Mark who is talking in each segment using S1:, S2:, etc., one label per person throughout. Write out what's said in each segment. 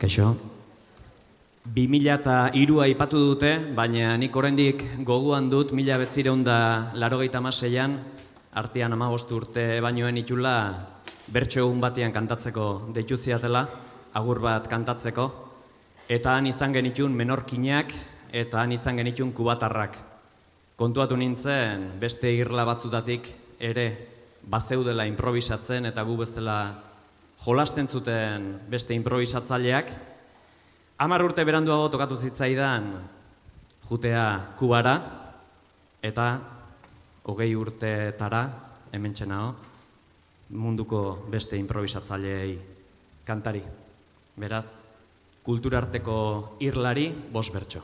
S1: Kaixo. 2003 aipatu dute, baina nik oraindik gogoan dut 1986an, artean 15 urte bainoen itxula, bertso egun batean kantatzeko deitu ziatela, agur bat kantatzeko, eta han izan genitun menorkinak eta han izan genitun kubatarrak. Kontuatu nintzen beste irla batzutatik ere bazeudela improvisatzen eta gu bezala jolasten zuten beste improvisatzaileak. 10 urte beranduago tokatu zitzaidan jutea Kubara eta 20 urteetara hementxe nago munduko beste improvisatzaileei kantari. Beraz, kulturarteko irlari 5 bertso.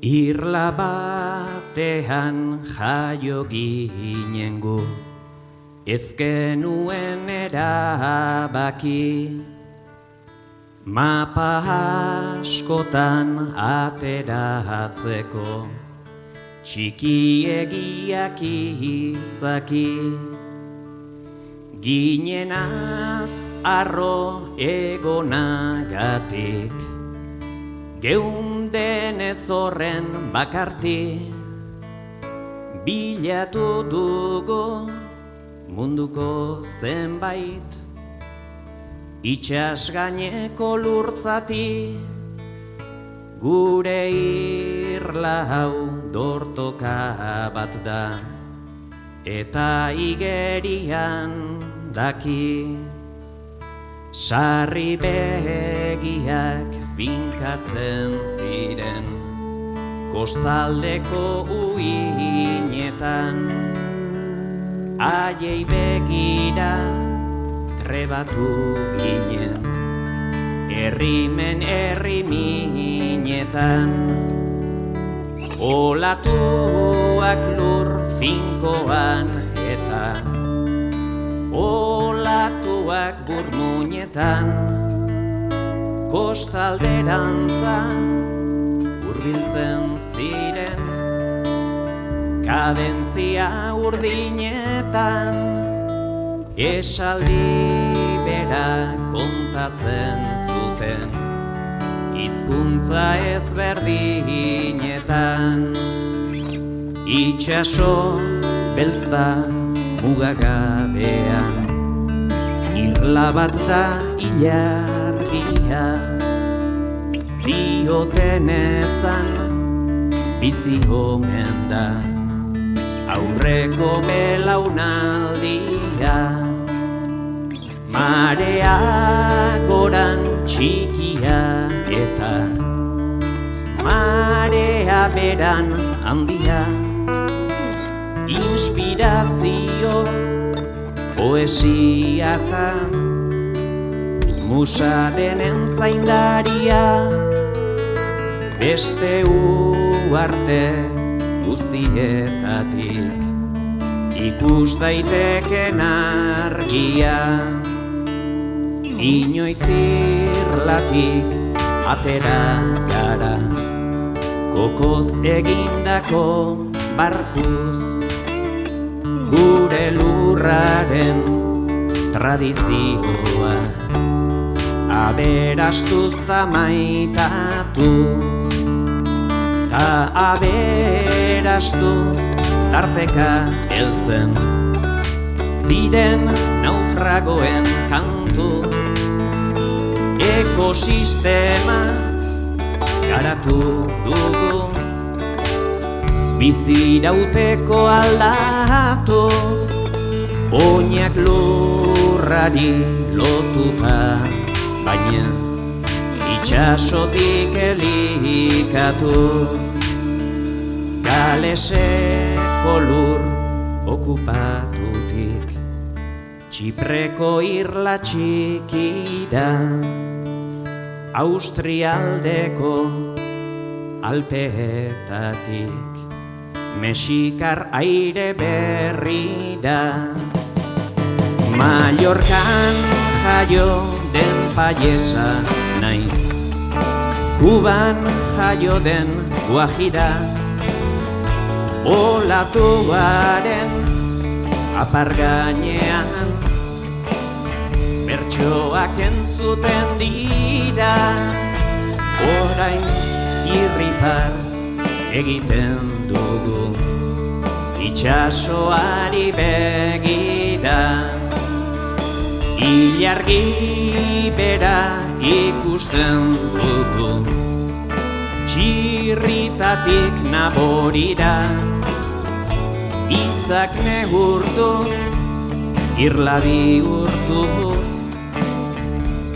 S1: Irla batean jaio ginen gu, ez genuen erabaki, mapa askotan ateratzeko, txikiegiak izaki, ginenaz arro egonagatik, geundenez horren bakarti, bilatu dugu munduko zenbait, itxas gaineko lurtzati, gure irla hau dortoka bat da, eta igerian daki, sarri begiak finkatzen ziren, kostaldeko uinetan, haiei begira trebatu ginen, herrimen herriminetan, olatuak lur finkoan eta olatuak burmuinetan, kostalderantza hurbiltzen ziren, kadentzia urdinetan, esaldi bera kontatzen zuten, hizkuntza ezberdinetan, itxaso beltzta mugagabean, irla bat da ilargia, dioten ezan bizi omen da, aurreko belaunaldia, marea goran txikia eta marea beran handia, inspirazio poesia eta musa denen zaindaria, beste uarte guztietatik ikus daiteken argia, inoiz irlatik atera gara, kokoz egindako barkuz, gure lurraren tradizioa, aberastuz ta maitatuz, ta aberastuz tarteka heltzen, ziren naufragoen kantuz, ekosistema garatu dugu, bizirauteko aldatuz, oinak lurrari lotuta, baina itxasotik elikatuz, galeseko lur okupatutik, Txipreko irla txikira, Austrialdeko alpeetatik, mexikar aire berrira, Mallorcan jaio den paiesa naiz. Kuban jaio den Guajira, olatuaren apargainean, bertsoak entzuten dira, orain irripar egiten dugu, itxasoari begira. Ilargi bera ikusten dugu, txirritatik naborira, hitzak neurtuz, irla bihurtuz,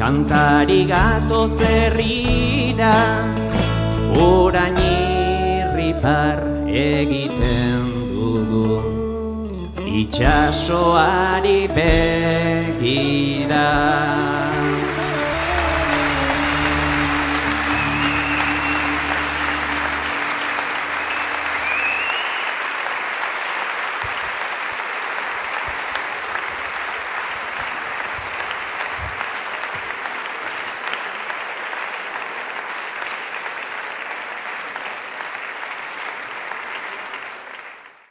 S1: kantari gatoz herrira, orain irripar egiten dugu, itxasoari begira.